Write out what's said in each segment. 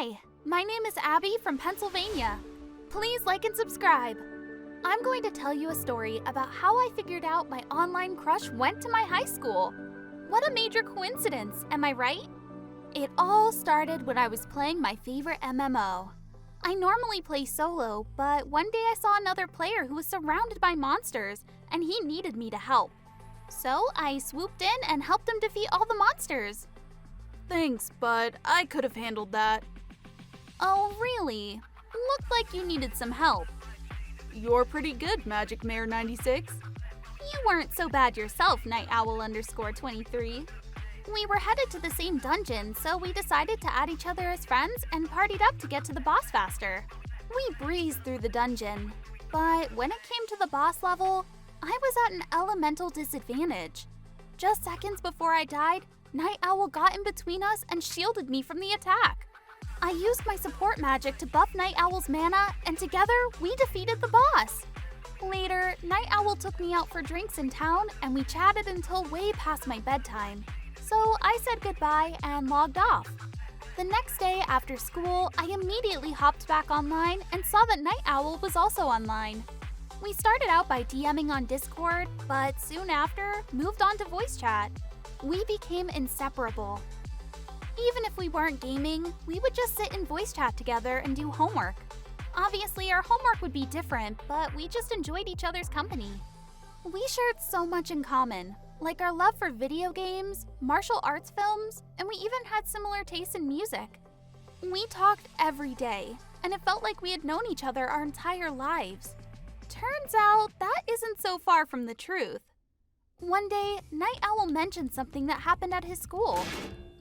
Hi, my name is Abby from Pennsylvania. Please like and subscribe. I'm going to tell you a story about how I figured out my online crush went to my high school. What a major coincidence, am I right? It all started when I was playing my favorite MMO. I normally play solo, but one day I saw another player who was surrounded by monsters, and he needed me to help. So I swooped in and helped him defeat all the monsters. Thanks, but I could have handled that. Oh, really? Looked like you needed some help. You're pretty good, Magic Mare 96. You weren't so bad yourself, Night Owl _23. We were headed to the same dungeon, so we decided to add each other as friends and partied up to get to the boss faster. We breezed through the dungeon, but when it came to the boss level, I was at an elemental disadvantage. Just seconds before I died, Night Owl got in between us and shielded me from the attack. I used my support magic to buff Night Owl's mana, and together we defeated the boss. Later, Night Owl took me out for drinks in town, and we chatted until way past my bedtime. So I said goodbye and logged off. The next day after school, I immediately hopped back online and saw that Night Owl was also online. We started out by DMing on Discord, but soon after, moved on to voice chat. We became inseparable. Even if we weren't gaming, we would just sit in voice chat together and do homework. Obviously, our homework would be different, but we just enjoyed each other's company. We shared so much in common, like our love for video games, martial arts films, and we even had similar tastes in music. We talked every day, and it felt like we had known each other our entire lives. Turns out, that isn't so far from the truth. One day, Night Owl mentioned something that happened at his school.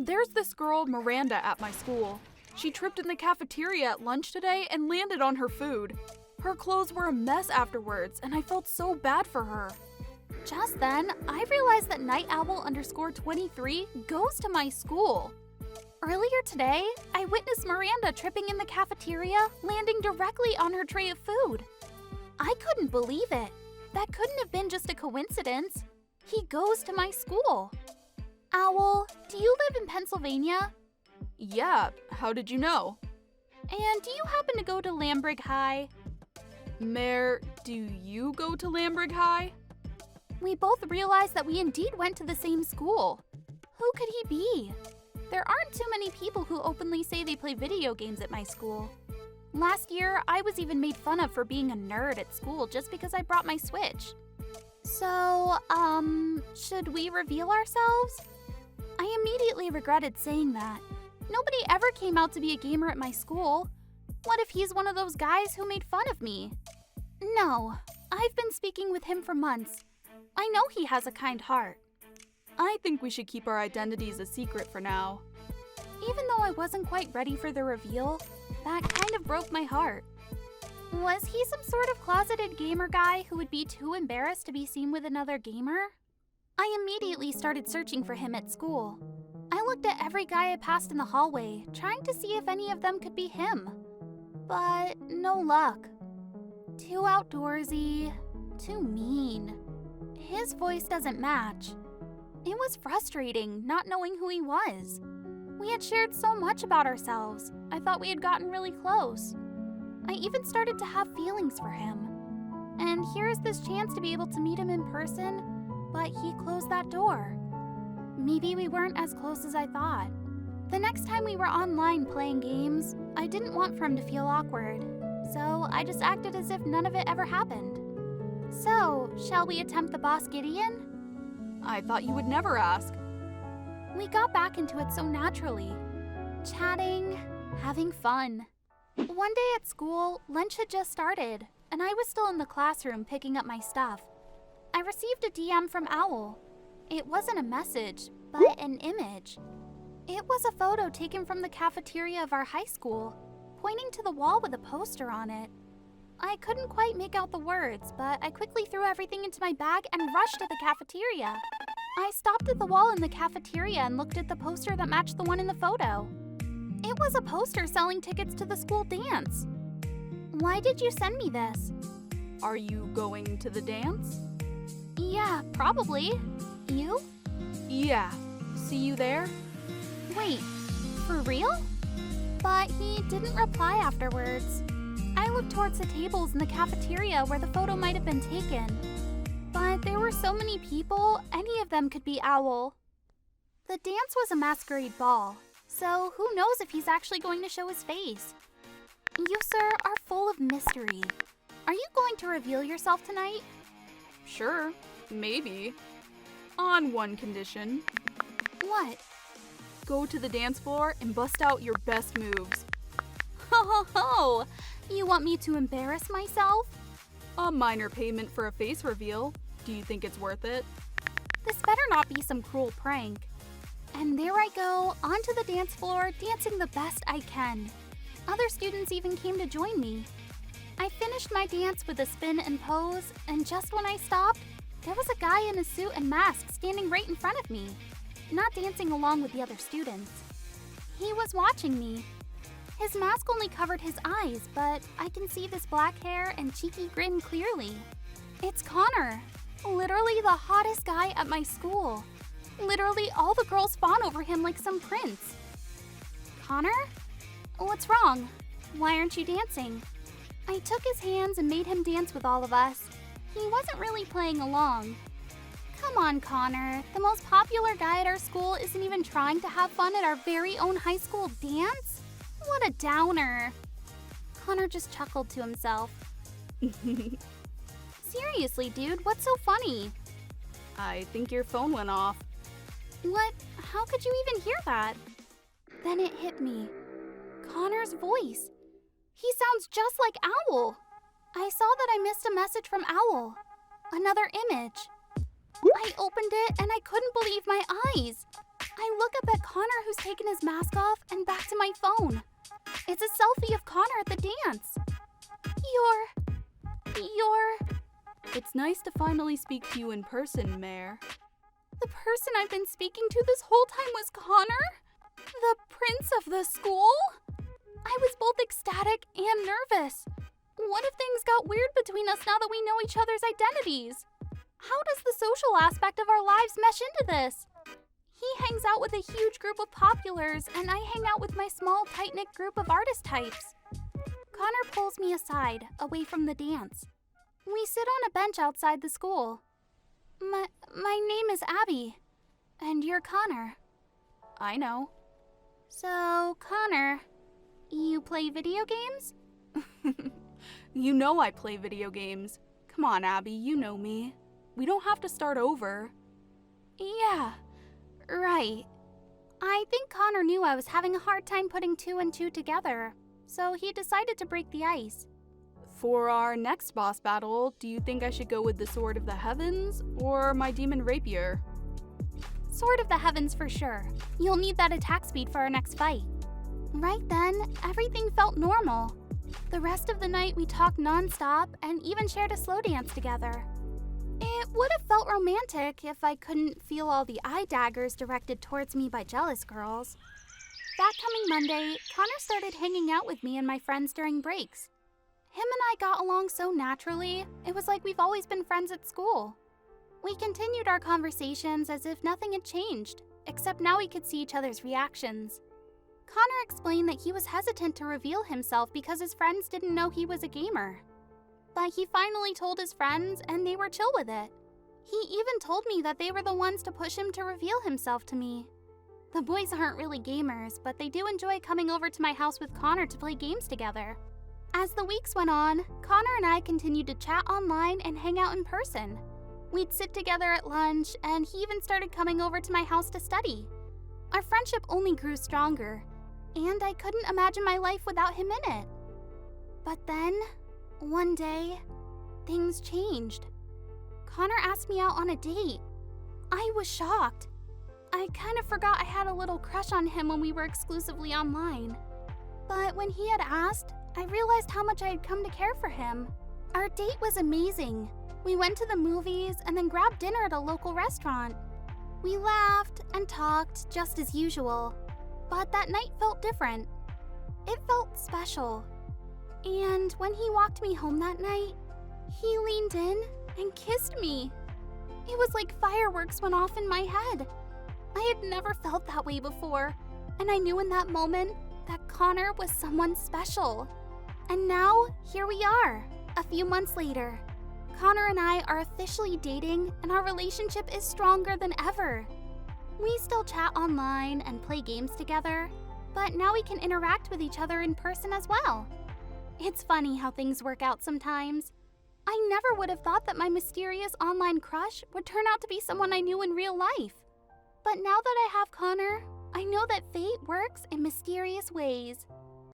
There's this girl, Miranda, at my school. She tripped in the cafeteria at lunch today and landed on her food. Her clothes were a mess afterwards, and I felt so bad for her. Just then, I realized that Night Owl _23 goes to my school. Earlier today, I witnessed Miranda tripping in the cafeteria, landing directly on her tray of food. I couldn't believe it. That couldn't have been just a coincidence. He goes to my school. Owl, do you live in Pennsylvania? Yeah, how did you know? And do you happen to go to Lambrig High? Mare, do you go to Lambrig High? We both realized that we indeed went to the same school. Who could he be? There aren't too many people who openly say they play video games at my school. Last year, I was even made fun of for being a nerd at school just because I brought my Switch. So, should we reveal ourselves? I immediately regretted saying that. Nobody ever came out to be a gamer at my school. What if he's one of those guys who made fun of me? No, I've been speaking with him for months. I know he has a kind heart. I think we should keep our identities a secret for now. Even though I wasn't quite ready for the reveal, that kind of broke my heart. Was he some sort of closeted gamer guy who would be too embarrassed to be seen with another gamer? I immediately started searching for him at school. I looked at every guy I passed in the hallway, trying to see if any of them could be him. But no luck. Too outdoorsy, too mean. His voice doesn't match. It was frustrating not knowing who he was. We had shared so much about ourselves. I thought we had gotten really close. I even started to have feelings for him. And here is this chance to be able to meet him in person, but he closed that door. Maybe we weren't as close as I thought. The next time we were online playing games, I didn't want for him to feel awkward, so I just acted as if none of it ever happened. So, shall we attempt the boss Gideon? I thought you would never ask. We got back into it so naturally. Chatting, having fun. One day at school, lunch had just started, and I was still in the classroom picking up my stuff. I received a DM from Owl. It wasn't a message, but an image. It was a photo taken from the cafeteria of our high school, pointing to the wall with a poster on it. I couldn't quite make out the words, but I quickly threw everything into my bag and rushed to the cafeteria. I stopped at the wall in the cafeteria and looked at the poster that matched the one in the photo. It was a poster selling tickets to the school dance. Why did you send me this? Are you going to the dance? Yeah, probably. You? Yeah. See you there? Wait, for real? but he didn't reply afterwards. I looked towards the tables in the cafeteria where the photo might have been taken. But there were so many people, any of them could be Owl. The dance was a masquerade ball, so who knows if he's actually going to show his face. You, sir, are full of mystery. Are you going to reveal yourself tonight? Sure, maybe. On one condition. What? Go to the dance floor and bust out your best moves. Ho ho ho! You want me to embarrass myself? A minor payment for a face reveal. Do you think it's worth it? This better not be some cruel prank. And there I go, onto the dance floor, dancing the best I can. Other students even came to join me. I finished my dance with a spin and pose, and just when I stopped, there was a guy in a suit and mask standing right in front of me, not dancing along with the other students. He was watching me. His mask only covered his eyes, but I can see this black hair and cheeky grin clearly. It's Connor, literally the hottest guy at my school. Literally all the girls fawn over him like some prince. Connor? What's wrong? Why aren't you dancing? I took his hands and made him dance with all of us. He wasn't really playing along. Come on, Connor. The most popular guy at our school isn't even trying to have fun at our very own high school dance? What a downer. Connor just chuckled to himself. Seriously, dude, what's so funny? I think your phone went off. What? How could you even hear that? Then it hit me. Connor's voice. He sounds just like Owl. I saw that I missed a message from Owl. Another image. I opened it and I couldn't believe my eyes. I look up at Connor who's taken his mask off and back to my phone. It's a selfie of Connor at the dance. You're... It's nice to finally speak to you in person, Mare. The person I've been speaking to this whole time was Connor? The prince of the school? I was both ecstatic and nervous. What if things got weird between us now that we know each other's identities? How does the social aspect of our lives mesh into this? He hangs out with a huge group of populars, and I hang out with my small, tight-knit group of artist types. Connor pulls me aside, away from the dance. We sit on a bench outside the school. My name is Abby, and you're Connor. I know. So, Connor, you play video games? You know I play video games. Come on, Abby, you know me. We don't have to start over. Yeah, right. I think Connor knew I was having a hard time putting two and two together, so he decided to break the ice. For our next boss battle, do you think I should go with the Sword of the Heavens or my Demon Rapier? Sword of the Heavens for sure. You'll need that attack speed for our next fight. Right then, everything felt normal. The rest of the night we talked non-stop and even shared a slow dance together. It would have felt romantic if I couldn't feel all the eye daggers directed towards me by jealous girls. That coming Monday, Connor started hanging out with me and my friends during breaks. Him and I got along so naturally, it was like we've always been friends at school. We continued our conversations as if nothing had changed, except now we could see each other's reactions. Connor explained that he was hesitant to reveal himself because his friends didn't know he was a gamer. But he finally told his friends, and they were chill with it. He even told me that they were the ones to push him to reveal himself to me. The boys aren't really gamers, but they do enjoy coming over to my house with Connor to play games together. As the weeks went on, Connor and I continued to chat online and hang out in person. We'd sit together at lunch, and he even started coming over to my house to study. Our friendship only grew stronger, and I couldn't imagine my life without him in it. But then, one day, things changed. Connor asked me out on a date. I was shocked. I kind of forgot I had a little crush on him when we were exclusively online. But when he had asked, I realized how much I had come to care for him. Our date was amazing. We went to the movies and then grabbed dinner at a local restaurant. We laughed and talked just as usual, but that night felt different. It felt special. And when he walked me home that night, he leaned in and kissed me. It was like fireworks went off in my head. I had never felt that way before, and I knew in that moment that Connor was someone special. And now, here we are, a few months later. Connor and I are officially dating, and our relationship is stronger than ever. We still chat online and play games together, but now we can interact with each other in person as well. It's funny how things work out sometimes. I never would have thought that my mysterious online crush would turn out to be someone I knew in real life. But now that I have Connor, I know that fate works in mysterious ways.